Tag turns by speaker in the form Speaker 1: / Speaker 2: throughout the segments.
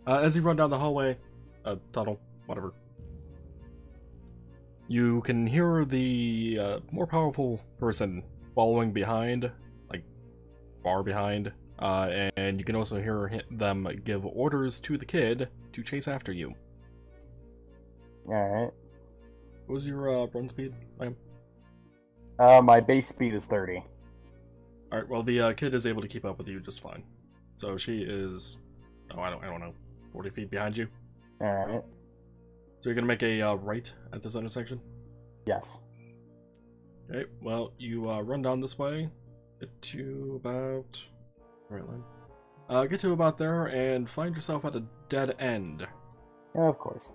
Speaker 1: As you run down the hallway, tunnel, whatever, you can hear the more powerful person following behind, like far behind, and you can also hear them give orders to the kid to chase after you.
Speaker 2: Alright.
Speaker 1: What was your run speed, ma'am?
Speaker 2: My base speed is 30.
Speaker 1: Alright, well the kid is able to keep up with you just fine. So she is, oh I don't know, 40 feet behind you.
Speaker 2: Alright.
Speaker 1: So you're gonna make a right at this intersection?
Speaker 2: Yes.
Speaker 1: Okay, well you run down this way, get to about, right line. Get to about there and find yourself at a dead end.
Speaker 2: Yeah, of course.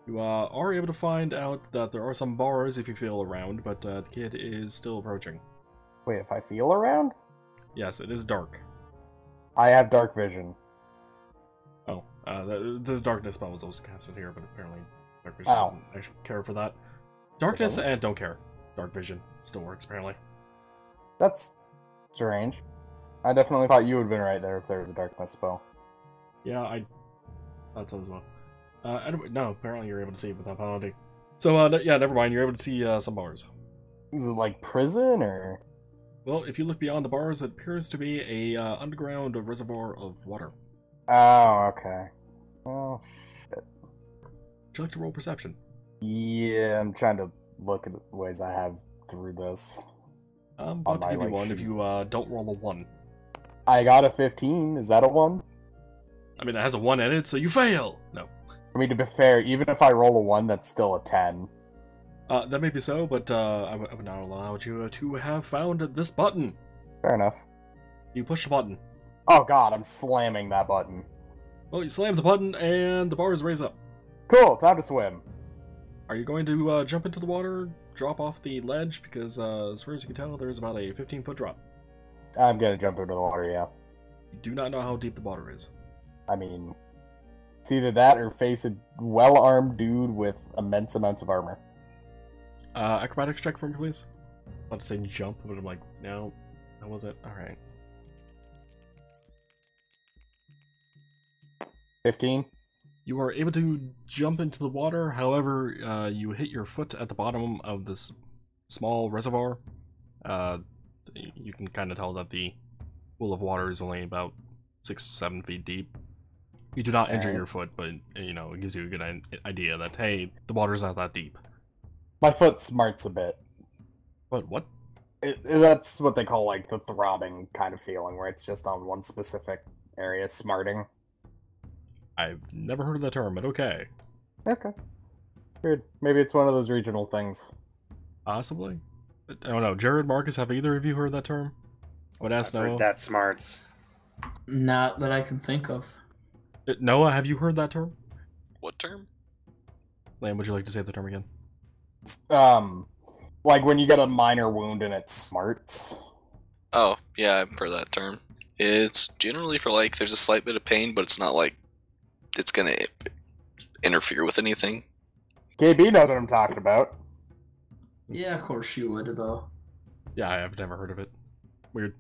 Speaker 1: You are able to find out that there are some bars if you feel around, but the kid is still approaching.
Speaker 2: Wait, if I feel around?
Speaker 1: Yes, it is dark.
Speaker 2: I have dark vision.
Speaker 1: Oh, the darkness spell was also casted here, but apparently dark vision doesn't actually care for that. Darkness and don't care. Dark vision still works, apparently.
Speaker 2: That's strange. I definitely thought you would have been right there if there was a darkness spell.
Speaker 1: Yeah, I thought so as well. Anyway, no, apparently you're able to see it without penalty. So, yeah, never mind, you're able to see some bars.
Speaker 2: Is it like prison, or...?
Speaker 1: Well, if you look beyond the bars, it appears to be a underground reservoir of water.
Speaker 2: Oh, okay. Oh, shit.
Speaker 1: Would you like to roll perception?
Speaker 2: Yeah, I'm trying to look at the ways I have through this.
Speaker 1: I'm about to give you one
Speaker 2: sheet.
Speaker 1: if you don't roll a 1.
Speaker 2: I got a 15. Is that a 1?
Speaker 1: I mean, it has a 1 in it, so you fail! No.
Speaker 2: I mean, to be fair, even if I roll a 1, that's still a 10.
Speaker 1: That may be so, but I would not allow you to have found this button.
Speaker 2: Fair enough.
Speaker 1: You push the button.
Speaker 2: Oh god, I'm slamming that button.
Speaker 1: Well, you slam the button, and the bars raise up.
Speaker 2: Cool, time to swim.
Speaker 1: Are you going to jump into the water, drop off the ledge? Because as far as you can tell, there's about a 15-foot drop.
Speaker 2: I'm gonna jump into the water, yeah.
Speaker 1: You do not know how deep the water is.
Speaker 2: I mean, it's either that or face a well-armed dude with immense amounts of armor.
Speaker 1: Acrobatics check for me, please. I'm about to say jump, but I'm like, no, that wasn't. Alright.
Speaker 2: 15?
Speaker 1: You are able to jump into the water, however, you hit your foot at the bottom of this small reservoir. You can kind of tell that the pool of water is only about 6 to 7 feet deep. You do not injure your foot, but, you know, it gives you a good idea that, hey, the water's not that deep.
Speaker 2: My foot smarts a bit.
Speaker 1: What?
Speaker 2: That's what they call, like, the throbbing kind of feeling, where it's just on one specific area, smarting.
Speaker 1: I've never heard of that term, but okay.
Speaker 2: Okay. Weird. Maybe it's one of those regional things.
Speaker 1: Possibly. I don't know. Jared, Marcus, have either of you heard that term? I would ask Noah.
Speaker 3: Heard that smarts.
Speaker 4: Not that I can think of.
Speaker 1: Noah, have you heard that term?
Speaker 5: What term?
Speaker 1: Lamb, would you like to say the term again?
Speaker 2: Like when you get a minor wound and it smarts.
Speaker 5: Oh, yeah, I've heard that term. It's generally for, like, there's a slight bit of pain, but it's not like it's gonna interfere with anything.
Speaker 2: KB knows what I'm talking about.
Speaker 4: Yeah, of course you would, though.
Speaker 1: Yeah, I've never heard of it. Weird.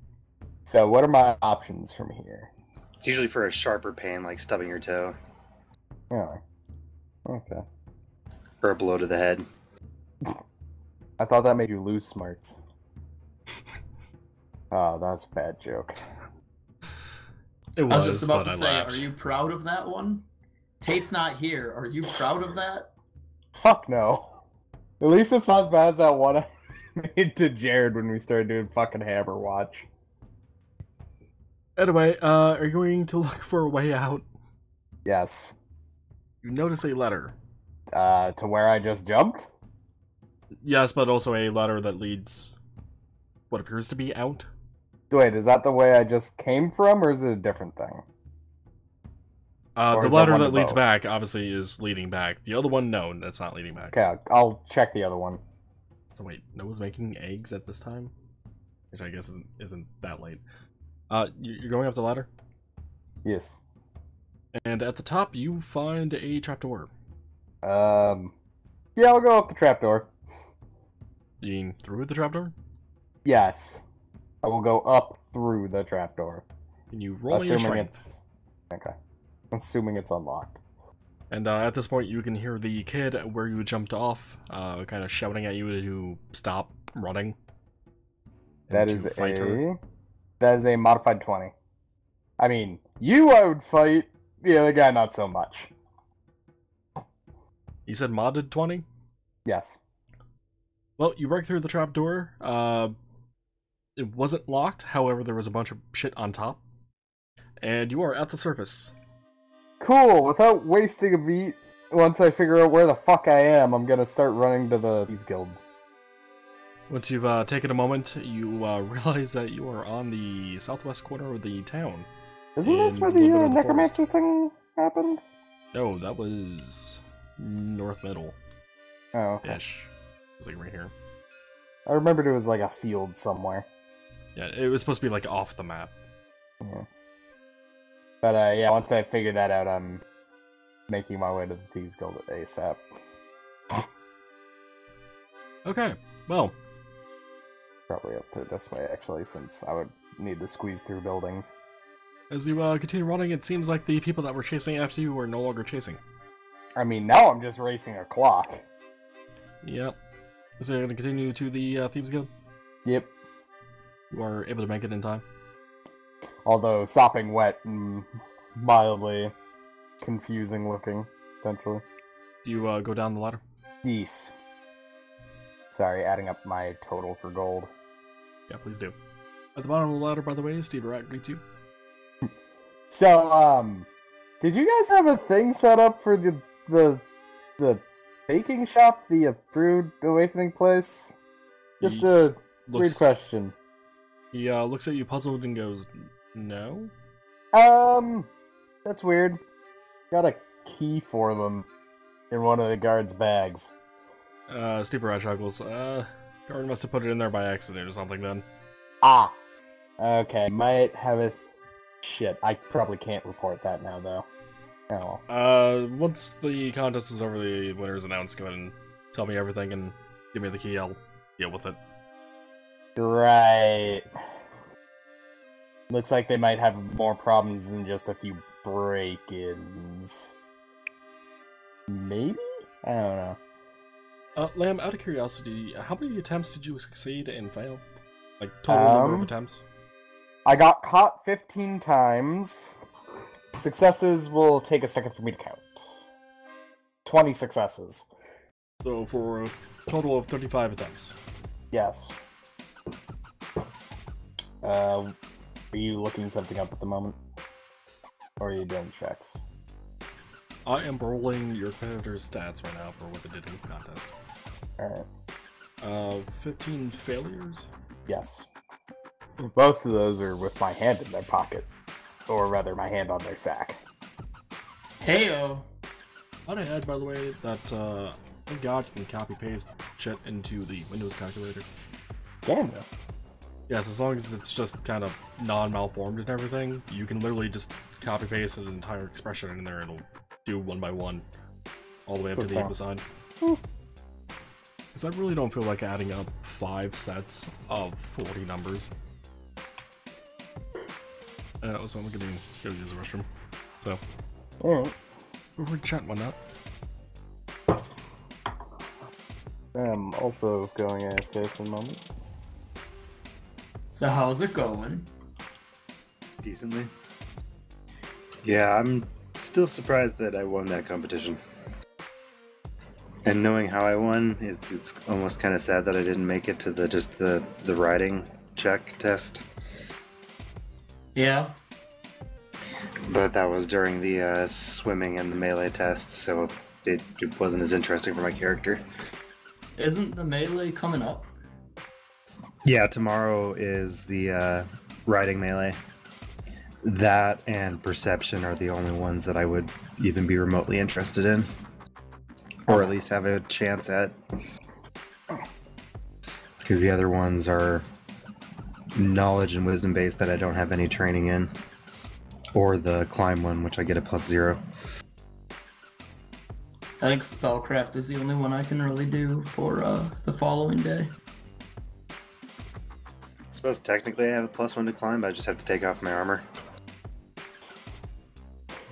Speaker 2: So what are my options from here?
Speaker 3: It's usually for a sharper pain, like stubbing your toe.
Speaker 2: Oh. Okay.
Speaker 3: Or a blow to the head.
Speaker 2: I thought that made you lose smarts. Oh, that's a bad joke.
Speaker 1: It
Speaker 4: I was just about
Speaker 1: but
Speaker 4: to
Speaker 1: I
Speaker 4: say,
Speaker 1: laughed.
Speaker 4: are you proud of that one? Tate's not here. Are you proud of that?
Speaker 2: Fuck no. At least it's not as bad as that one I made to Jared when we started doing fucking Hammer Watch.
Speaker 1: Anyway, are you going to look for a way out?
Speaker 2: Yes.
Speaker 1: You notice a letter.
Speaker 2: To where I just jumped?
Speaker 1: Yes, but also a ladder that leads what appears to be out.
Speaker 2: Wait, is that the way I just came from, or is it a different thing? Or
Speaker 1: The
Speaker 2: is that
Speaker 1: ladder
Speaker 2: one
Speaker 1: that
Speaker 2: of
Speaker 1: leads
Speaker 2: both?
Speaker 1: back obviously is leading back. The other one, no, that's not leading back.
Speaker 2: Okay, I'll check the other one.
Speaker 1: So wait, Noah's making eggs at this time? Which I guess isn't that late. You're going up the ladder?
Speaker 2: Yes.
Speaker 1: And at the top, you find a trapdoor.
Speaker 2: Yeah, I'll go up the trapdoor.
Speaker 1: You mean through the trapdoor?
Speaker 2: Yes. I will go up through the trapdoor.
Speaker 1: Can you roll me a
Speaker 2: Assuming
Speaker 1: strength?
Speaker 2: it's... Okay. Assuming it's unlocked.
Speaker 1: And at this point, you can hear the kid where you jumped off, kind of shouting at you to stop running.
Speaker 2: That
Speaker 1: and
Speaker 2: is
Speaker 1: to fight her.
Speaker 2: a modified 20. I mean, you I would fight, the other guy not so much.
Speaker 1: You said modded 20?
Speaker 2: Yes.
Speaker 1: Well, you break through the trapdoor. It wasn't locked, however, there was a bunch of shit on top. And you are at the surface.
Speaker 2: Cool, without wasting a beat, once I figure out where the fuck I am, I'm gonna start running to the Thieves Guild.
Speaker 1: Once you've taken a moment, you realize that you are on the southwest corner of the town.
Speaker 2: Isn't this
Speaker 1: in
Speaker 2: where
Speaker 1: a little
Speaker 2: the
Speaker 1: bit of
Speaker 2: necromancer thing happened?
Speaker 1: No, that was north middle-ish.
Speaker 2: Oh, okay.
Speaker 1: It was like right here.
Speaker 2: I remembered it was like a field somewhere.
Speaker 1: Yeah, it was supposed to be like off the map.
Speaker 2: Yeah. But yeah, once I figure that out, I'm making my way to the Thieves Guild ASAP.
Speaker 1: Okay, well,
Speaker 2: Probably up to this way, actually, since I would need to squeeze through buildings.
Speaker 1: as you continue running, it seems like the people that were chasing after you are no longer chasing.
Speaker 2: I mean, now I'm just racing a clock.
Speaker 1: Yep. So you're going to continue to the Thieves Guild?
Speaker 2: Yep.
Speaker 1: You are able to make it in time?
Speaker 2: Although sopping wet and mildly confusing looking, potentially.
Speaker 1: Do you go down the ladder?
Speaker 2: Yes. Sorry, adding up my total for gold.
Speaker 1: Yeah, please do. At the bottom of the ladder, by the way, Steve Rat greets you.
Speaker 2: So, did you guys have a thing set up for the baking shop, the Brood Awakening place? Just a weird question.
Speaker 1: He looks at you puzzled and goes, no?
Speaker 2: That's weird. Got a key for them in one of the guards' bags.
Speaker 1: Steve Rat chuckles. Guard must have put it in there by accident or something then.
Speaker 2: Ah! Okay, might have a... Shit, I probably can't report that now, though. Oh well.
Speaker 1: Once the contest is over, the winner's announced, go ahead and tell me everything and give me the key, I'll deal with it.
Speaker 2: Right. Looks like they might have more problems than just a few break-ins. Maybe? I don't know.
Speaker 1: Lamb, out of curiosity, how many attempts did you succeed and fail? Like, total number of attempts?
Speaker 2: I got caught 15 times. Successes will take a second for me to count. 20 successes.
Speaker 1: So, for a total of 35 attempts.
Speaker 2: Yes. Are you looking something up at the moment? Or are you doing checks?
Speaker 1: I am rolling your character's stats right now for what they did in the contest.
Speaker 2: Alright.
Speaker 1: 15 failures?
Speaker 2: Yes. Most of those are with my hand in their pocket. Or rather, my hand on their sack.
Speaker 4: Heyo.
Speaker 1: I'd add, by the way, that thank God you can copy-paste shit into the Windows calculator.
Speaker 2: Damn, though.
Speaker 1: Yes, as long as it's just kind of non-malformed and everything, you can literally just copy-paste an entire expression in there and it'll do one by one, all the way up to the ampersand. Because I really don't feel like adding up 5 sets of 40 numbers. So I'm gonna go use the restroom. So,
Speaker 2: Alright.
Speaker 1: we're chatting one up.
Speaker 2: I'm also going AFK for a moment.
Speaker 4: So how's it going?
Speaker 3: Decently. Yeah, I'm still surprised that I won that competition. And knowing how I won, it's almost kind of sad that I didn't make it to the riding check test.
Speaker 4: Yeah.
Speaker 3: But that was during the swimming and the melee tests, so it wasn't as interesting for my character.
Speaker 4: Isn't the melee coming up?
Speaker 3: Yeah, tomorrow is the riding melee. That and perception are the only ones that I would even be remotely interested in. Or at least have a chance at. Because the other ones are knowledge and wisdom based that I don't have any training in. Or the climb one, which I get a +0.
Speaker 4: I think spellcraft is the only one I can really do for the following day.
Speaker 3: I suppose technically I have a +1 to climb, but I just have to take off my armor.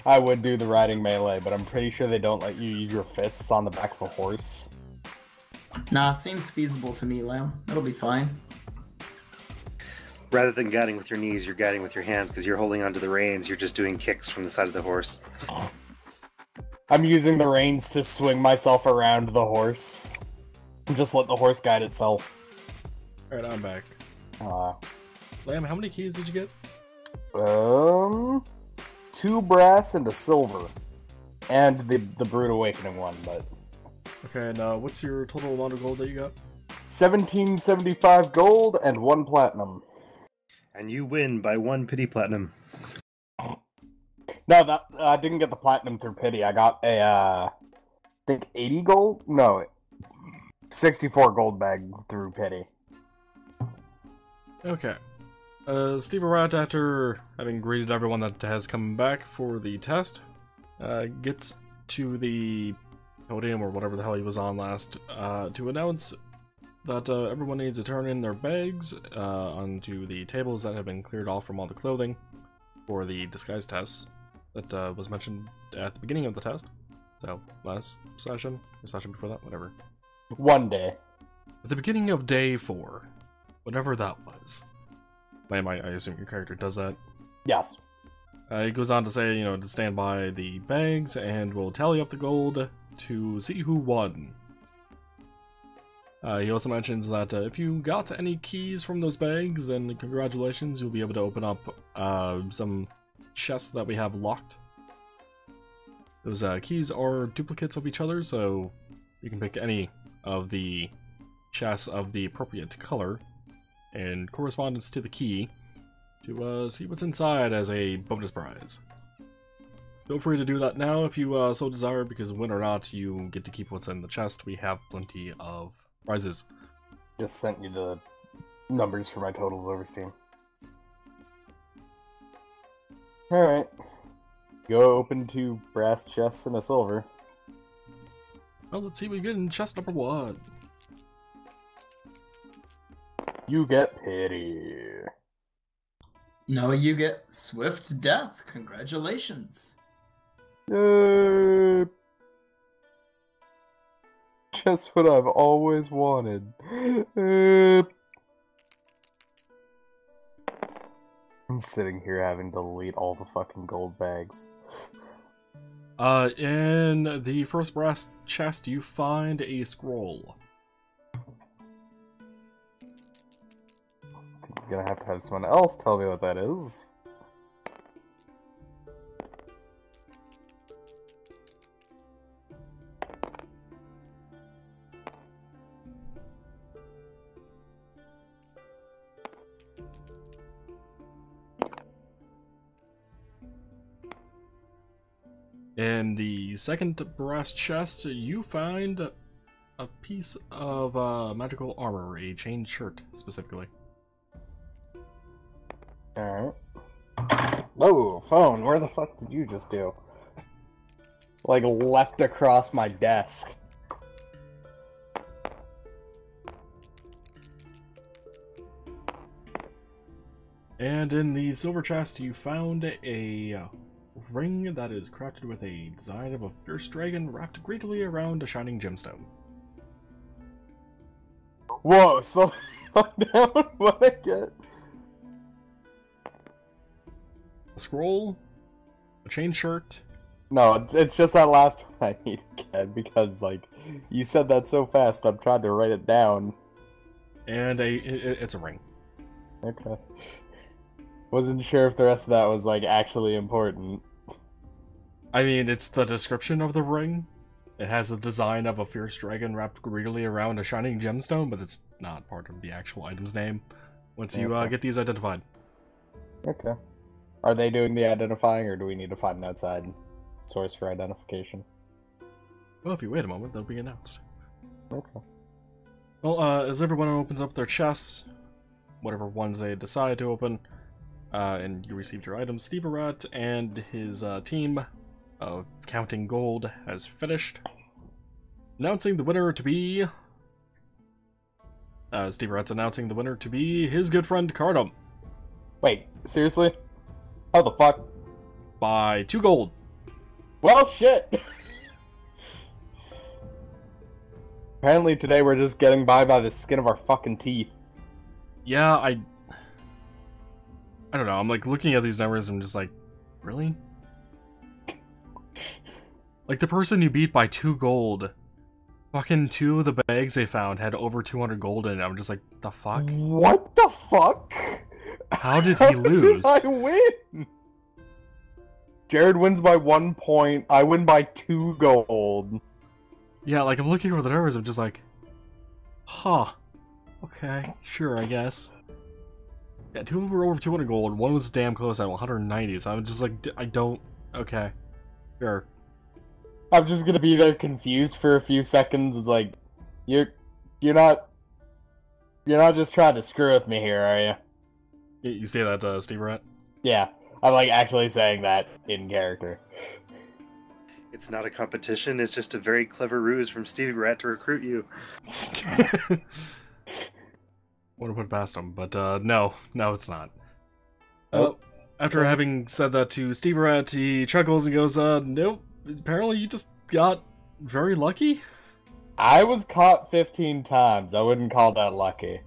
Speaker 2: I would do the riding melee, but I'm pretty sure they don't let you use your fists on the back of a horse.
Speaker 4: Nah, seems feasible to me, Lamb. It'll be fine.
Speaker 3: Rather than guiding with your knees, you're guiding with your hands because you're holding onto the reins. You're just doing kicks from the side of the horse.
Speaker 2: I'm using the reins to swing myself around the horse. And just let the horse guide itself.
Speaker 1: Alright, I'm back.
Speaker 2: Uh,
Speaker 1: Lamb, how many keys did you get?
Speaker 2: 2 brass and a silver. And the Brood Awakening one, but...
Speaker 1: Okay, and what's your total amount of gold that you got?
Speaker 2: 1775 gold and 1 platinum.
Speaker 3: And you win by 1 pity platinum.
Speaker 2: No, that I didn't get the platinum through pity. I got a, I think 80 gold? No, 64 gold bag through pity.
Speaker 1: Okay. Steve Rat, after having greeted everyone that has come back for the test, gets to the podium or whatever the hell he was on last to announce that everyone needs to turn in their bags onto the tables that have been cleared off from all the clothing for the disguise tests that was mentioned at the beginning of the test. So, last session, or session before that, whatever.
Speaker 2: One day.
Speaker 1: At the beginning of day 4, whatever that was. Lamb, I assume your character does that.
Speaker 2: Yes.
Speaker 1: He goes on to say, you know, to stand by the bags and we'll tally up the gold to see who won. He also mentions that if you got any keys from those bags, then congratulations, you'll be able to open up some chests that we have locked. Those keys are duplicates of each other, so you can pick any of the chests of the appropriate color and correspondence to the key to see what's inside as a bonus prize. Feel free to do that now if you so desire, because win or not, you get to keep what's in the chest. We have plenty of prizes.
Speaker 2: Just sent you the numbers for my totals over Steam. Alright. Go open 2 brass chests and a silver.
Speaker 1: Well, let's see what we get in chest number 1.
Speaker 2: You get pity.
Speaker 4: No, you get swift death. Congratulations.
Speaker 2: Just what I've always wanted. I'm sitting here having to delete all the fucking gold bags.
Speaker 1: In the first brass chest, you find a scroll.
Speaker 2: I'm gonna have to have someone else tell me what that is.
Speaker 1: In the second brass chest, you find a piece of magical armor, a chain shirt specifically.
Speaker 2: Alright. Whoa, phone, where the fuck did you just do? Like, leapt across my desk.
Speaker 1: And in the silver chest, you found a ring that is crafted with a design of a fierce dragon wrapped greedily around a shining gemstone.
Speaker 2: Whoa, slow down, what I get?
Speaker 1: A scroll, a chain shirt.
Speaker 2: No, it's just that last one I need to get, because, like, you said that so fast, I'm trying to write it down.
Speaker 1: And it's a ring.
Speaker 2: Okay. Wasn't sure if the rest of that was, like, actually important.
Speaker 1: I mean, it's the description of the ring. It has the design of a fierce dragon wrapped greedily around a shining gemstone, but it's not part of the actual item's name once you get these identified.
Speaker 2: Okay. Are they doing the identifying, or do we need to find an outside source for identification?
Speaker 1: Well, if you wait a moment, they'll be announced.
Speaker 2: Okay.
Speaker 1: Well, as everyone opens up their chests, whatever ones they decide to open, and you received your items, Steve Rat and his team of counting gold has finished. Announcing the winner to be... Steve Rat's announcing the winner to be his good friend Cardum.
Speaker 2: Wait, seriously? How the fuck?
Speaker 1: By 2 gold.
Speaker 2: Well, shit. Apparently today we're just getting by the skin of our fucking teeth.
Speaker 1: Yeah, I don't know. I'm like looking at these numbers and I'm just like, really? Like the person you beat by 2 gold, fucking 2 of the bags they found had over 200 gold in it. I'm just like, the fuck?
Speaker 2: What the fuck?
Speaker 1: How did he lose?
Speaker 2: How did I win? Jared wins by 1 point. I win by 2 gold.
Speaker 1: Yeah, like I'm looking over the numbers. I'm just like, huh. Okay, sure, I guess. Yeah, 2 were over 200 gold. 1 was damn close at 190. So I'm just like, I don't. Okay, sure.
Speaker 2: I'm just gonna be there confused for a few seconds. It's like, you're not just trying to screw with me here, are you?
Speaker 1: You say that, Steve Rat?
Speaker 2: Yeah, I'm like actually saying that in character.
Speaker 3: It's not a competition, it's just a very clever ruse from Stevie Rat to recruit you.
Speaker 1: Would have put past him, but no, it's not.
Speaker 2: Oh.
Speaker 1: After having said that to Steve Rat, he chuckles and goes, nope, apparently you just got very lucky?
Speaker 2: I was caught 15 times. I wouldn't call that lucky.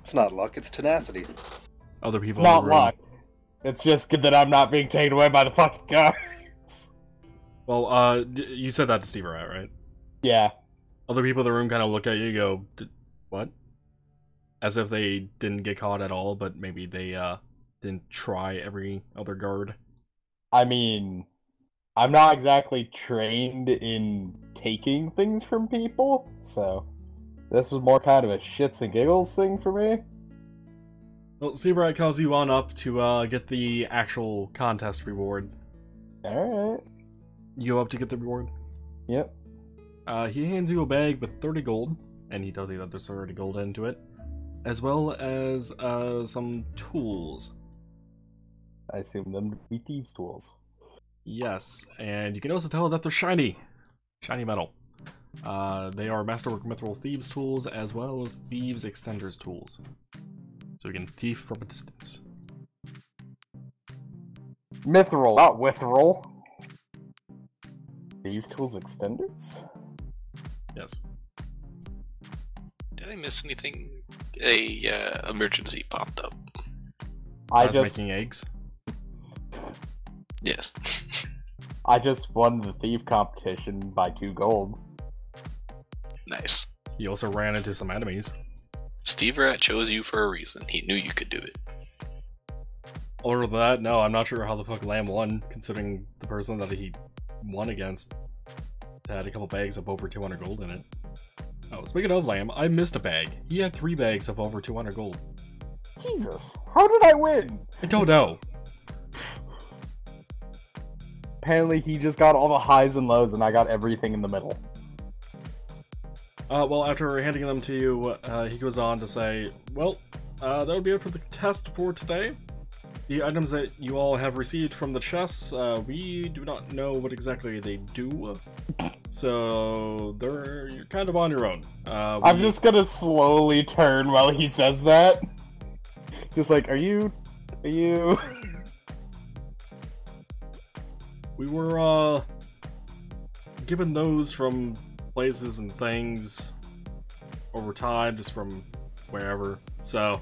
Speaker 3: It's not luck, it's tenacity.
Speaker 1: Other people
Speaker 2: It's
Speaker 1: in
Speaker 2: not
Speaker 1: the room.
Speaker 2: luck. It's just good that I'm not being taken away by the fucking guards.
Speaker 1: Well, you said that to Steve Rat, right?
Speaker 2: Yeah.
Speaker 1: Other people in the room kind of look at you and go, what? As if they didn't get caught at all, but maybe they didn't try every other guard.
Speaker 2: I mean, I'm not exactly trained in taking things from people, so this was more kind of a shits and giggles thing for me.
Speaker 1: Well, Steve Rat calls you on up to get the actual contest reward.
Speaker 2: Alright.
Speaker 1: You go up to get the reward.
Speaker 2: Yep.
Speaker 1: He hands you a bag with 30 gold, and he tells you that there's 30 gold into it, as well as some tools.
Speaker 2: I assume them to be thieves' tools.
Speaker 1: Yes, and you can also tell that they're shiny. Shiny metal. They are Masterwork Mithril Thieves tools, as well as Thieves Extenders tools. So you can thief from a distance.
Speaker 2: Mithril, not withril. Thieves' tools extenders?
Speaker 1: Yes.
Speaker 5: Did I miss anything? A emergency popped up.
Speaker 2: I
Speaker 1: Besides
Speaker 2: just
Speaker 1: making eggs.
Speaker 5: Yes.
Speaker 2: I just won the thief competition by 2 gold.
Speaker 5: Nice.
Speaker 1: He also ran into some enemies.
Speaker 5: Steve Rat chose you for a reason. He knew you could do it.
Speaker 1: Other than that, no, I'm not sure how the fuck Lamb won, considering the person that he won against had a couple bags of over 200 gold in it. Oh, speaking of Lamb, I missed a bag. He had 3 bags of over 200 gold.
Speaker 2: Jesus, how did I win?
Speaker 1: I don't know.
Speaker 2: Apparently he just got all the highs and lows and I got everything in the middle.
Speaker 1: Well, after handing them to you, he goes on to say, well, that would be it for the test for today. The items that you all have received from the chests, we do not know what exactly they do. So, you're kind of on your own.
Speaker 2: I'm just gonna slowly turn while he says that. Just like, are you...
Speaker 1: We were, given those from places and things over time, just from wherever, so...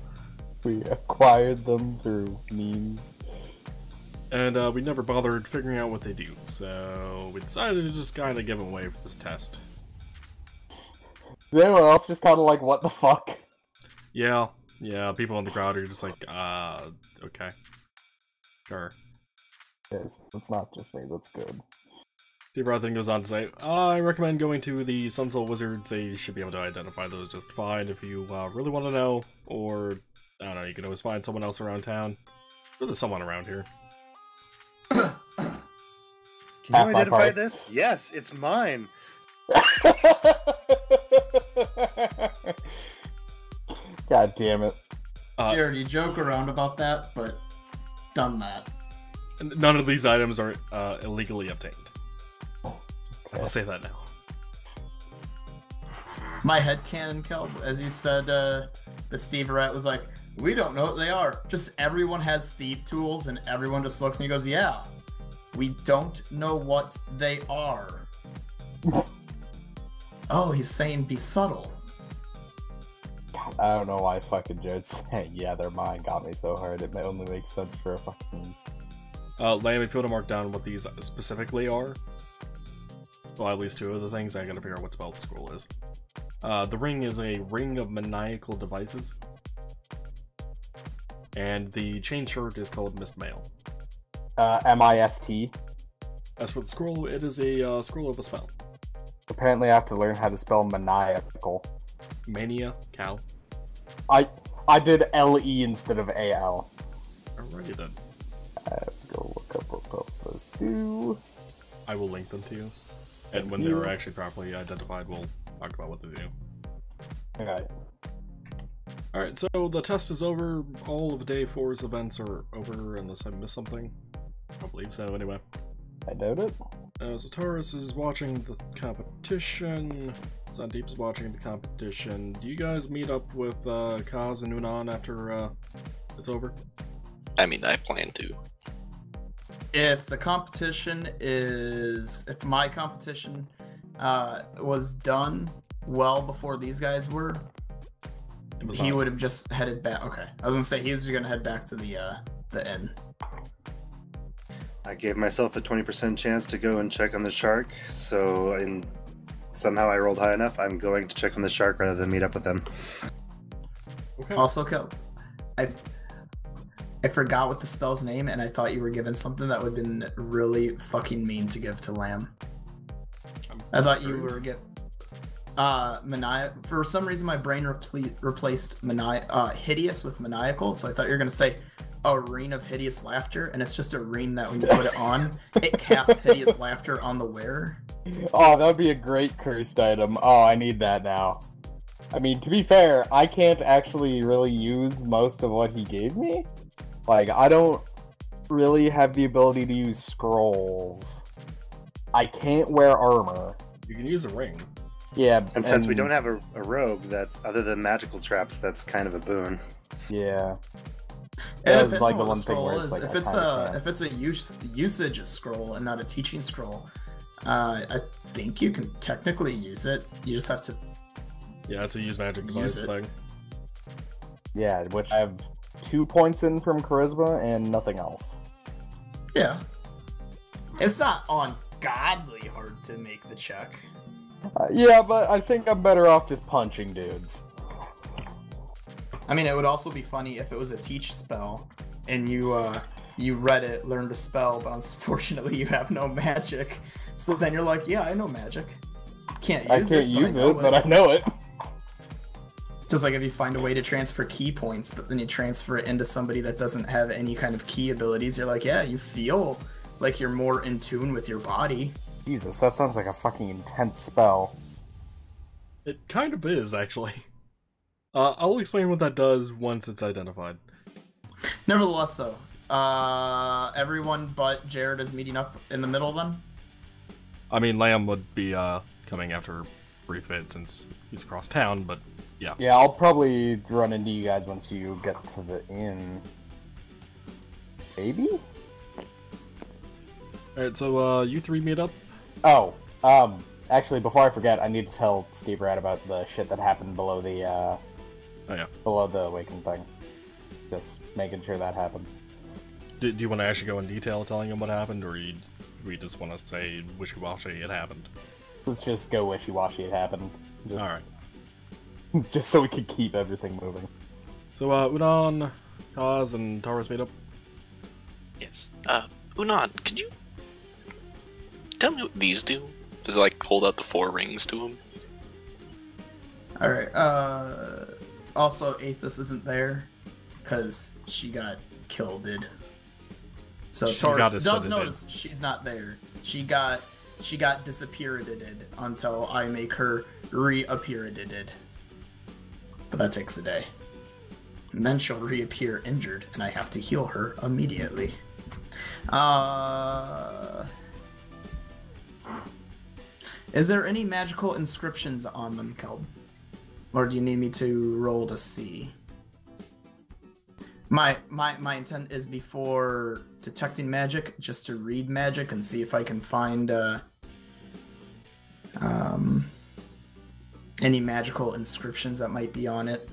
Speaker 2: We acquired them through means.
Speaker 1: And we never bothered figuring out what they do, so we decided to just kind of give them away for this test.
Speaker 2: Is anyone else just kind of like, what the fuck?
Speaker 1: Yeah, people in the crowd are just like, okay. Sure.
Speaker 2: Yes, it's not just me, that's good.
Speaker 1: Steve Roth then goes on to say, I recommend going to the Sunsoul Wizards. They should be able to identify those just fine if you really want to know, or, I don't know, you can always find someone else around town. Or there's someone around here.
Speaker 3: Can you
Speaker 2: Half my
Speaker 3: identify
Speaker 2: party.
Speaker 3: this? Yes, it's mine.
Speaker 2: God damn it.
Speaker 4: Jared, you joke around about that, but done that.
Speaker 1: None of these items are illegally obtained. I will say that now.
Speaker 4: My headcanon, Kelb, as you said, the Steve Rat was like, we don't know what they are. Just everyone has thief tools, and everyone just looks and he goes, yeah. We don't know what they are. Oh, he's saying be subtle.
Speaker 2: God, I don't know why fucking Jared saying, yeah, they're mine got me so hard. It only makes sense for a fucking...
Speaker 1: Lamb, if you want to mark down what these specifically are, well, at least two of the things, I gotta figure out what spell the scroll is. The ring is a ring of maniacal devices. And the chain shirt is called Mist Mail.
Speaker 2: M-I-S-T.
Speaker 1: As for the scroll, it is a scroll of a spell.
Speaker 2: Apparently I have to learn how to spell maniacal.
Speaker 1: Mania, Cal.
Speaker 2: I did L-E instead of A-L.
Speaker 1: Alrighty then.
Speaker 2: I have to go look up what both those do.
Speaker 1: I will link them to you. And when they're actually properly identified, we'll talk about what they do.
Speaker 2: Okay.
Speaker 1: Alright, so the test is over. All of day 4's events are over, unless I missed something. I don't believe so, anyway.
Speaker 2: I doubt it.
Speaker 1: So Taurus is watching the competition. Sandeep's watching the competition. Do you guys meet up with Kaz and Unan after it's over?
Speaker 5: I mean, I plan to.
Speaker 4: If the competition is... If my competition was done well before these guys were, he would have just headed back. Okay. I was gonna say he was gonna head back to the inn.
Speaker 3: I gave myself a 20% chance to go and check on the shark, so somehow I rolled high enough. I'm going to check on the shark rather than meet up with them.
Speaker 1: Okay.
Speaker 4: Also, I forgot what the spell's name, and I thought you were given something that would have been really fucking mean to give to Lamb. I thought you were for some reason my brain replaced hideous with maniacal, so I thought you were gonna say a ring of hideous laughter, and it's just a ring that when you put it on, it casts hideous laughter on the wearer.
Speaker 2: Oh, that would be a great cursed item. Oh, I need that now. I mean, to be fair, I can't actually really use most of what he gave me. Like, I don't really have the ability to use scrolls. I can't wear armor.
Speaker 1: You can use a ring.
Speaker 2: Yeah,
Speaker 3: And since we don't have a rogue that's other than magical traps, that's kind of a boon.
Speaker 2: Yeah.
Speaker 4: And
Speaker 2: That
Speaker 4: if
Speaker 2: was
Speaker 4: it's
Speaker 2: like
Speaker 4: what
Speaker 2: the one thing
Speaker 4: scroll
Speaker 2: where it's
Speaker 4: is,
Speaker 2: like,
Speaker 4: if
Speaker 2: I
Speaker 4: it's
Speaker 2: kinda
Speaker 4: a
Speaker 2: can't.
Speaker 4: if it's a usage scroll and not a teaching scroll, I think you can technically use it. You just have to.
Speaker 1: Yeah, it's a use magic
Speaker 4: Use
Speaker 1: device
Speaker 4: it.
Speaker 1: thing.
Speaker 2: Yeah, which I have 2 points in from charisma and nothing else.
Speaker 4: Yeah. It's not ungodly hard to make the check.
Speaker 2: Yeah, but I think I'm better off just punching dudes.
Speaker 4: I mean, it would also be funny if it was a teach spell, and you read it, learned a spell, but unfortunately you have no magic. So then you're like, yeah, I know magic. Can't use it.
Speaker 2: I can't use it, but I know it.
Speaker 4: Just like if you find a way to transfer key points, but then you transfer it into somebody that doesn't have any kind of key abilities, you're like, yeah, you feel like you're more in tune with your body.
Speaker 2: Jesus, that sounds like a fucking intense spell.
Speaker 1: It kind of is, actually. I'll explain what that does once it's identified.
Speaker 4: Nevertheless, though, everyone but Jared is meeting up in the middle then?
Speaker 1: I mean, Lamb would be coming after a brief bit since he's across town, but yeah.
Speaker 2: Yeah, I'll probably run into you guys once you get to the inn. Maybe?
Speaker 1: Alright, so you three meet up.
Speaker 2: Oh, actually, before I forget, I need to tell Steve Rat about the shit that happened below the, below the awaken thing. Just making sure that happens.
Speaker 1: Do you want to actually go in detail telling him what happened, or we just want to say wishy-washy it happened?
Speaker 2: Let's just go wishy-washy it happened.
Speaker 1: Alright.
Speaker 2: Just so we can keep everything moving.
Speaker 1: So, Unan, Kaz, and Taurus meet up.
Speaker 5: Yes. Unan, could you tell me what these do? Does it like hold out the 4 rings to him?
Speaker 4: Alright, also, Aethys isn't there, because she got killed. So
Speaker 1: She
Speaker 4: Taurus
Speaker 1: got
Speaker 4: does
Speaker 1: ascended.
Speaker 4: notice she's not there. She got disappeared until I make her reappear. But that takes a day. And then she'll reappear injured, and I have to heal her immediately. Is there any magical inscriptions on them, Kelb? Or do you need me to roll to see? My intent is before detecting magic, just to read magic and see if I can find any magical inscriptions that might be on it.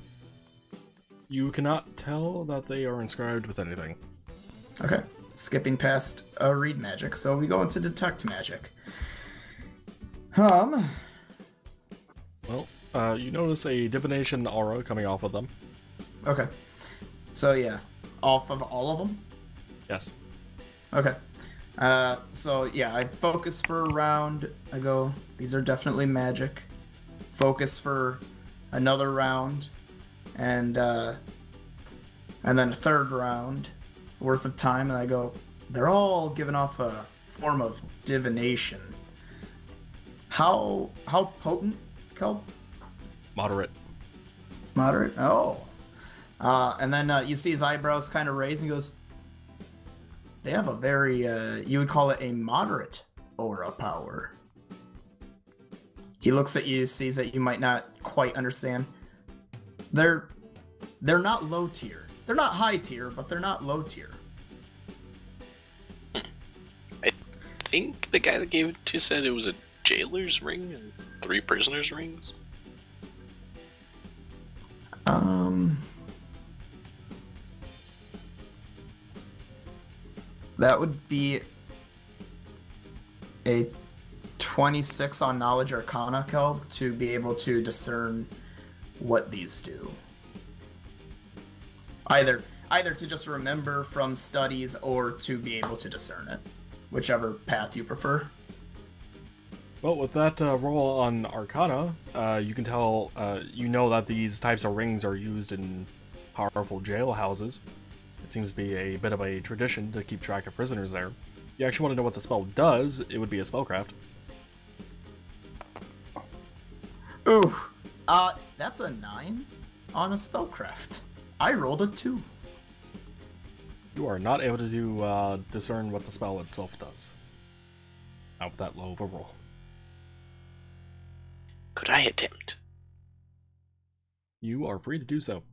Speaker 1: You cannot tell that they are inscribed with anything.
Speaker 4: Okay, skipping past read magic, so we go into detect magic.
Speaker 1: Well, you notice a divination aura coming off of them.
Speaker 4: Okay, so yeah, off of all of them?
Speaker 1: Yes.
Speaker 4: Okay. So yeah, I focus for a round. I go, these are definitely magic. Focus for another round, and then a third round worth of time, and I go, they're all giving off a form of divination. How potent, Kel?
Speaker 1: Moderate.
Speaker 4: Moderate? Oh. And then you see his eyebrows kind of raise and goes, they have a very, you would call it a moderate aura power. He looks at you, sees that you might not quite understand. They're not low tier. They're not high tier, but they're not low tier.
Speaker 5: I think the guy that gave it to said it was a jailer's ring and 3 prisoners' rings.
Speaker 4: That would be a 26 on Knowledge Arcana, Kelb, to be able to discern what these do. Either to just remember from studies or to be able to discern it. Whichever path you prefer.
Speaker 1: Well, with that roll on Arcana, you can tell, you know that these types of rings are used in powerful jailhouses. It seems to be a bit of a tradition to keep track of prisoners there. If you actually want to know what the spell does, it would be a spellcraft.
Speaker 4: Ooh, that's a 9 on a spellcraft. I rolled a 2.
Speaker 1: You are not able to discern what the spell itself does. Not with that low of a roll.
Speaker 5: Could I attempt?
Speaker 1: You are free to do so.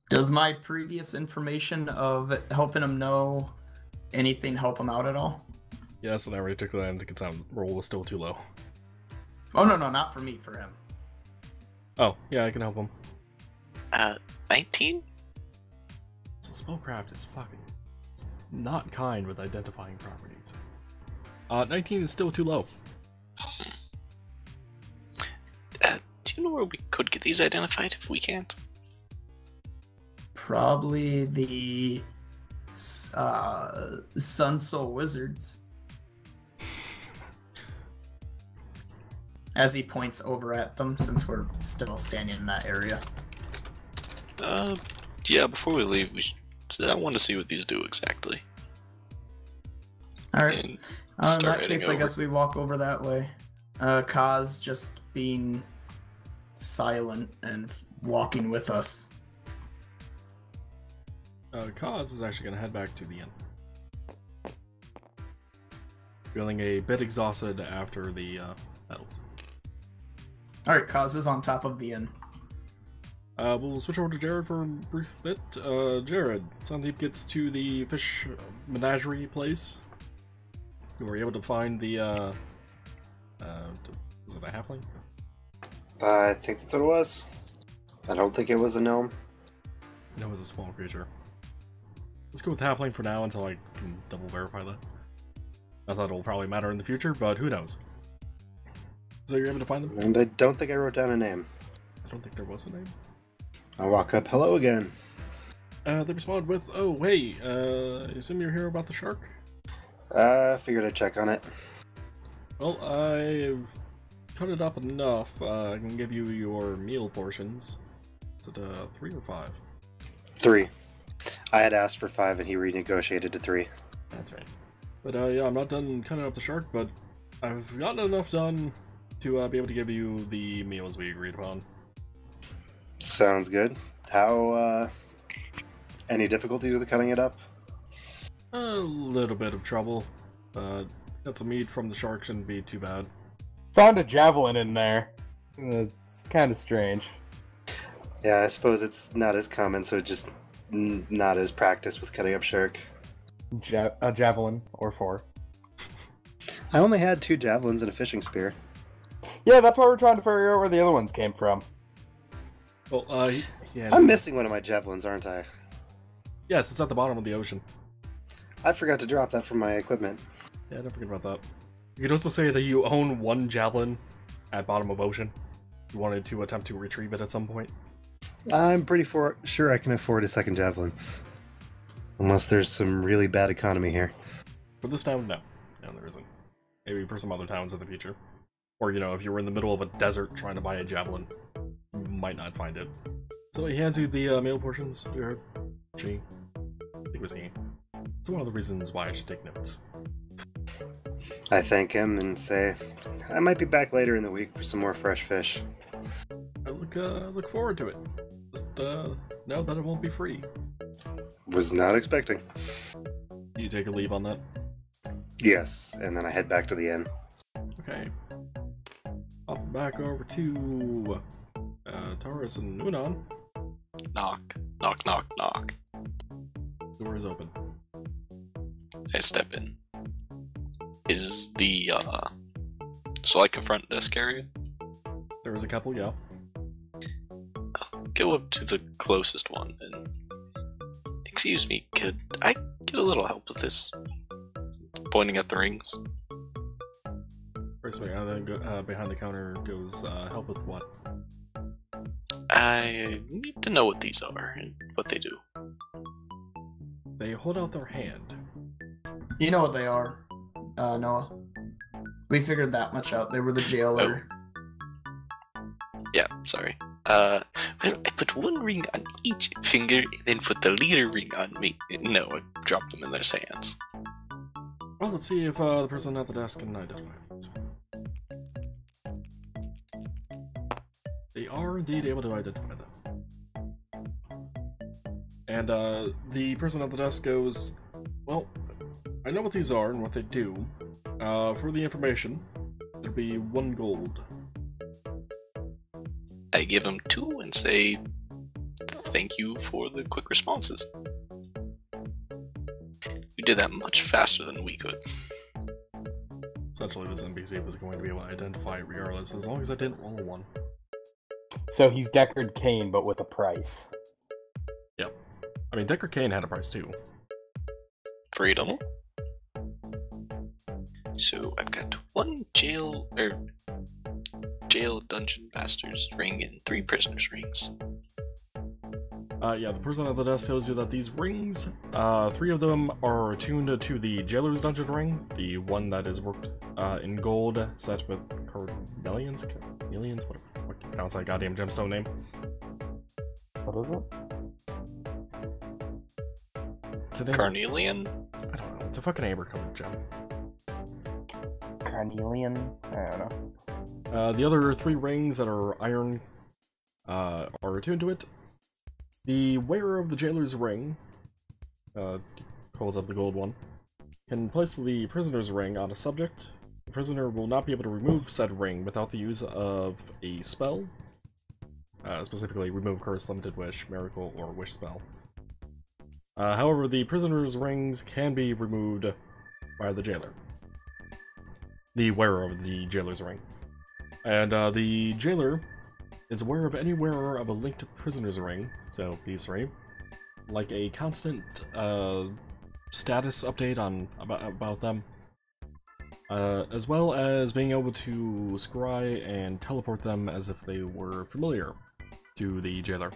Speaker 4: Does my previous information of helping him know anything help him out at all?
Speaker 1: Yes, and I already took that into consideration. Roll was still too low.
Speaker 4: Oh, no, not for me, for him.
Speaker 1: Oh, yeah, I can help him.
Speaker 5: 19?
Speaker 1: So spellcraft is fucking not kind with identifying properties. 19 is still too low.
Speaker 5: Do you know where we could get these identified if we can't?
Speaker 4: Probably the Sun Soul Wizards. As he points over at them, since we're still standing in that area.
Speaker 5: Yeah, before we leave, I want to see what these do exactly.
Speaker 4: Alright. In that case,
Speaker 5: over.
Speaker 4: I guess we walk over that way. Kaz just being silent and walking with us.
Speaker 1: Kaz is actually going to head back to the inn. Feeling a bit exhausted after the battles.
Speaker 4: Alright, Kaz is on top of the inn.
Speaker 1: We'll switch over to Jared for a brief bit. Jared, Sandeep gets to the fish menagerie place. You were able to find the, was it a halfling?
Speaker 3: I think that's what it was. I don't think it was a gnome.
Speaker 1: No, it was a small creature. Let's go with halfling for now until I can double verify that. I thought it'll probably matter in the future, but who knows. So you're able to find them?
Speaker 3: And I don't think I wrote down a name.
Speaker 1: I don't think there was a name.
Speaker 3: I walk up, hello again.
Speaker 1: They respond with, oh, hey, I assume you're here about the shark?
Speaker 3: Figured I'd check on it.
Speaker 1: Well, I've cut it up enough. I can give you your meal portions. Is it 3 or 5?
Speaker 3: 3. I had asked for 5 and he renegotiated to 3.
Speaker 1: That's right. But yeah, I'm not done cutting up the shark, but I've gotten enough done to be able to give you the meals we agreed upon.
Speaker 3: Sounds good. How, any difficulties with cutting it up?
Speaker 1: A little bit of trouble. Got some meat from the shark, shouldn't be too bad.
Speaker 2: Found a javelin in there. It's kind of strange.
Speaker 3: Yeah, I suppose it's not as common, so just not as practiced with cutting up shark.
Speaker 2: A javelin or 4.
Speaker 3: I only had 2 javelins and a fishing spear.
Speaker 2: Yeah, that's why we're trying to figure out where the other ones came from.
Speaker 1: Well, yeah.
Speaker 3: I'm missing one of my javelins, aren't I?
Speaker 1: Yes, it's at the bottom of the ocean.
Speaker 3: I forgot to drop that from my equipment.
Speaker 1: Yeah, don't forget about that. You could also say that you own 1 javelin at bottom of ocean. You wanted to attempt to retrieve it at some point.
Speaker 3: I'm pretty sure I can afford a second javelin. Unless there's some really bad economy here.
Speaker 1: For this town, no. No, there isn't. Maybe for some other towns in the future. Or, you know, if you were in the middle of a desert trying to buy a javelin, you might not find it. So he hands you the mail portions. You heard? She. I think it was he. It's one of the reasons why I should take notes.
Speaker 3: I thank him and say, I might be back later in the week for some more fresh fish.
Speaker 1: I look forward to it. Just know that it won't be free.
Speaker 3: Was not expecting.
Speaker 1: You take a leave on that?
Speaker 3: Yes, and then I head back to the inn.
Speaker 1: Okay. Hop back over to Taurus and Unan.
Speaker 5: Knock, knock, knock, knock.
Speaker 1: Door is open.
Speaker 5: I step in. Is the so like a front desk area?
Speaker 1: There is a couple, yeah.
Speaker 5: I'll go up to the closest one then. Excuse me, could I get a little help with this? Pointing at the rings.
Speaker 1: First thing, and then behind the counter goes help with what?
Speaker 5: I need to know what these are and what they do.
Speaker 1: They hold out their hand.
Speaker 4: You know what they are, Noah. We figured that much out. They were the jailer.
Speaker 5: Yeah, sorry. Well, I put 1 ring on each finger and then put the leader ring on me. No, I dropped them in their hands.
Speaker 1: Well, let's see if the person at the desk can identify these. They are indeed able to identify them. And the person at the desk goes, well, I know what these are and what they do. For the information, there'd be 1 gold.
Speaker 5: I give them 2 and say, thank you for the quick responses. We did that much faster than we could.
Speaker 1: Essentially, this NPC was going to be able to identify it regardless, as long as I didn't roll 1.
Speaker 2: So he's Deckard Cain, but with a price.
Speaker 1: Yep. I mean, Deckard Cain had a price too.
Speaker 5: Freedom. So I've got 1 jail dungeon master's ring and 3 prisoners' rings.
Speaker 1: Yeah, the person at the desk tells you that these rings, 3 of them are attuned to the jailer's dungeon ring, the one that is worked in gold, set with carnelians, whatever you pronounce that goddamn gemstone name.
Speaker 2: What is it?
Speaker 1: It's a name.
Speaker 5: Carnelian?
Speaker 1: I don't know. It's a fucking amber-colored gem.
Speaker 2: Carnelian? I don't know.
Speaker 1: The other 3 rings that are iron are attuned to it. The wearer of the jailer's ring, holds up the gold one, can place the prisoner's ring on a subject. The prisoner will not be able to remove said ring without the use of a spell, specifically remove curse, limited wish, miracle, or wish spell. However, the prisoner's rings can be removed by the jailer, the wearer of the jailer's ring. And the jailer is aware of any wearer of a linked prisoner's ring, so these 3, like a constant status update on about them, as well as being able to scry and teleport them as if they were familiar to the jailer.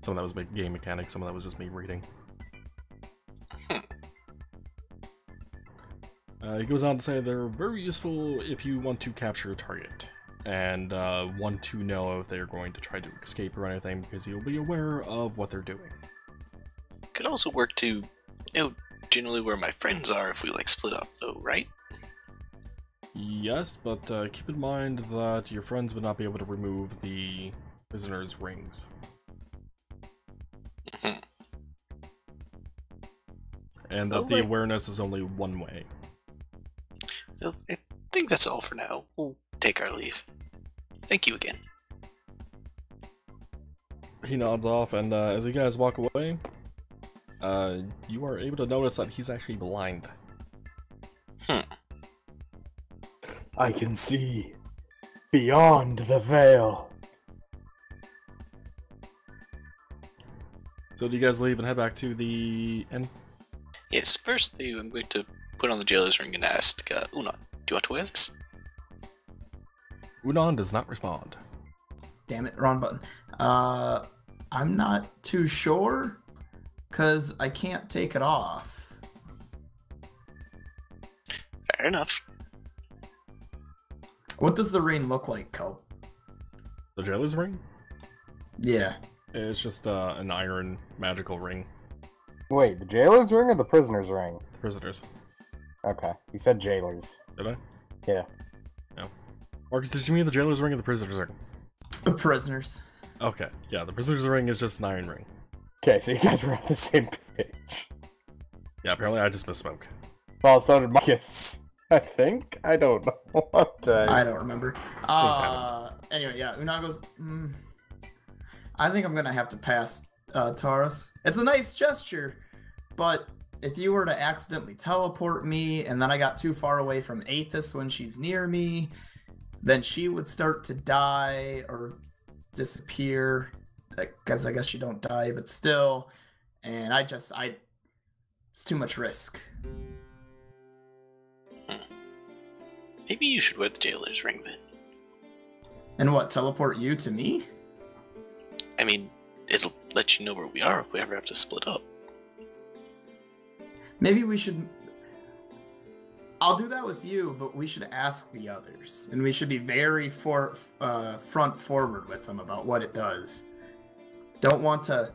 Speaker 1: Some of that was game mechanics, some of that was just me reading. He goes on to say they're very useful if you want to capture a target, and want to know if they're going to try to escape or anything, because you'll be aware of what they're doing.
Speaker 5: Could also work to know generally where my friends are if we like split up though, right?
Speaker 1: Yes, but keep in mind that your friends would not be able to remove the prisoner's rings. And that the awareness is only one way.
Speaker 5: Well, I think that's all for now. We'll take our leave. Thank you again.
Speaker 1: He nods off, and as you guys walk away, you are able to notice that he's actually blind.
Speaker 2: I can see beyond the veil.
Speaker 1: So do you guys leave and head back to the inn?
Speaker 5: Yes, firstly, I'm going to put on the jailer's ring and ask, Una, do you want to wear this?
Speaker 1: Unan does not respond.
Speaker 4: Damn it, wrong button. I'm not too sure, because I can't take it off.
Speaker 5: Fair enough.
Speaker 4: What does the ring look like, Kelp?
Speaker 1: The jailer's ring?
Speaker 4: Yeah.
Speaker 1: It's just an iron magical ring.
Speaker 2: Wait, the jailer's ring or the prisoner's ring?
Speaker 1: Prisoners.
Speaker 2: Okay, you said jailers.
Speaker 1: Did I?
Speaker 2: Yeah.
Speaker 1: No. Marcus, did you mean the jailer's ring or the prisoner's ring?
Speaker 4: The prisoners.
Speaker 1: Okay, yeah, the prisoner's ring is just an iron ring.
Speaker 2: Okay, so you guys were on the same page.
Speaker 1: Yeah, apparently I just misspoke.
Speaker 2: Well, so did Marcus. I think? I don't know what
Speaker 4: I don't remember. Anyway, yeah, Una goes, I think I'm gonna have to pass, Taurus. It's a nice gesture, but if you were to accidentally teleport me and then I got too far away from Aethys when she's near me, then she would start to die or disappear. Because I guess she don't die, but still. And it's too much risk.
Speaker 5: Maybe you should wear the jailer's ring then.
Speaker 4: And what, teleport you to me?
Speaker 5: I mean, it'll let you know where we are if we ever have to split up.
Speaker 4: Maybe we should... I'll do that with you, but we should ask the others. And we should be very front forward with them about what it does. Don't want to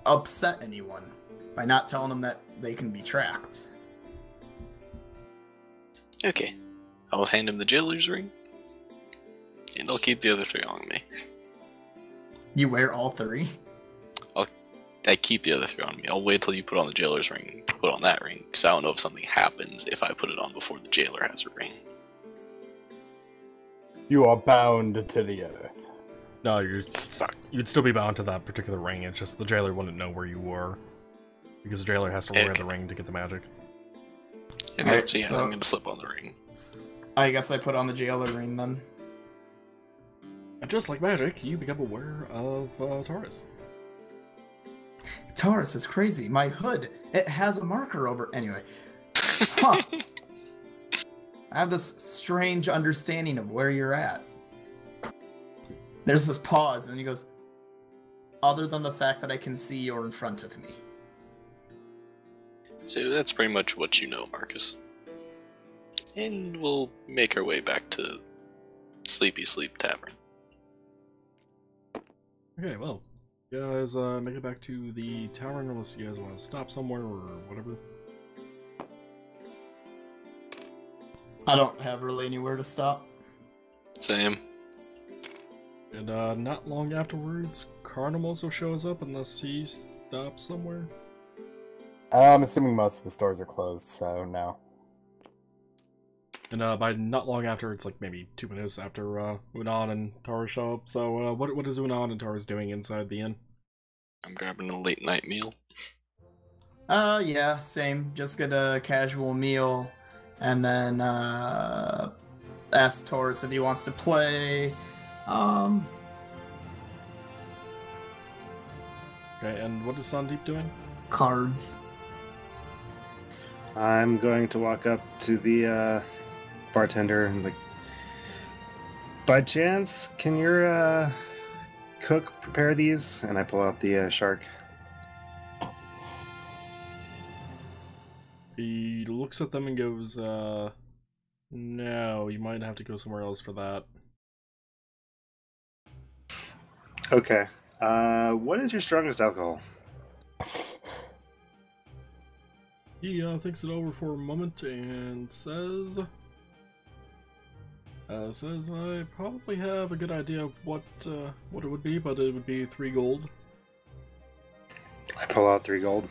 Speaker 4: upset anyone by not telling them that they can be tracked.
Speaker 5: Okay. I'll hand him the jailer's ring. And I'll keep the other 3 on me.
Speaker 4: You wear all 3?
Speaker 5: I keep the other 3 on me. I'll wait till you put on the jailer's ring to put on that ring, because I don't know if something happens if I put it on before the jailer has a ring.
Speaker 2: You are bound to the earth.
Speaker 1: No, you'd still be bound to that particular ring, it's just the jailer wouldn't know where you were. Because the jailer has to wear the ring to get the magic.
Speaker 5: Okay,
Speaker 4: Alright,
Speaker 5: so yeah,
Speaker 4: so-
Speaker 5: I'm gonna slip on the ring.
Speaker 4: I guess I put on the jailer ring then.
Speaker 1: And just like magic, you become aware of Taurus.
Speaker 4: Taurus is crazy. My hood, it has a marker over. Anyway. Huh. I have this strange understanding of where you're at. There's this pause, and he goes, other than the fact that I can see you're in front of me.
Speaker 5: So that's pretty much what you know, Marcus. And we'll make our way back to Sleepy Sleep Tavern.
Speaker 1: Okay, well, you guys make it back to the tavern unless you guys want to stop somewhere or whatever.
Speaker 4: I don't have really anywhere to stop.
Speaker 5: Same.
Speaker 1: And not long afterwards, Carnum also shows up unless he stops somewhere.
Speaker 2: I'm assuming most of the stores are closed, so no.
Speaker 1: And by not long after, it's like maybe 2 minutes after Unan and Taurus show up. So what is Unan and Taurus doing inside the inn?
Speaker 5: I'm grabbing a late night meal.
Speaker 4: Yeah, same. Just get a casual meal, and then ask Taurus if he wants to play.
Speaker 1: Okay, and what is Sandeep doing?
Speaker 4: Cards.
Speaker 3: I'm going to walk up to the bartender and like, by chance, can your cook prepare these? And I pull out the shark.
Speaker 1: He looks at them and goes, no, you might have to go somewhere else for that.
Speaker 3: Okay. What is your strongest alcohol?
Speaker 1: He thinks it over for a moment and says, I probably have a good idea of what it would be, but it would be 3 gold.
Speaker 3: I pull out 3 gold.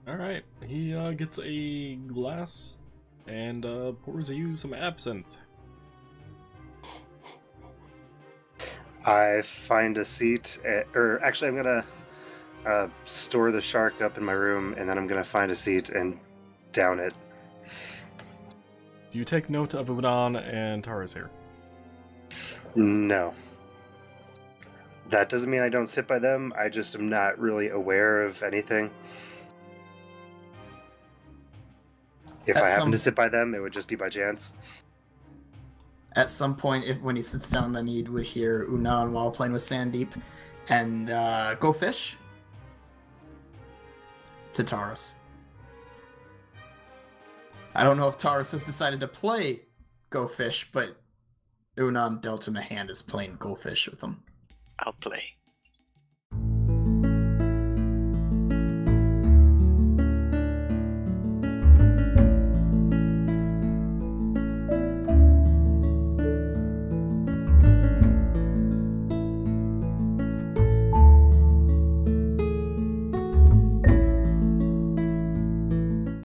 Speaker 1: Alright, he gets a glass and pours you some absinthe.
Speaker 3: I find a seat, or actually, I'm gonna store the shark up in my room, and then I'm gonna find a seat and down it.
Speaker 1: Do you take note of Udan and Tara's here?
Speaker 3: No. That doesn't mean I don't sit by them. I just am not really aware of anything. If I happen to sit by them, it would just be by chance.
Speaker 4: At some point, when he sits down, then he would hear Unan while playing with Sandeep and go fish to Taurus. I don't know if Taurus has decided to play Go Fish, but Unan dealt him a hand as playing Go Fish with him.
Speaker 5: I'll play.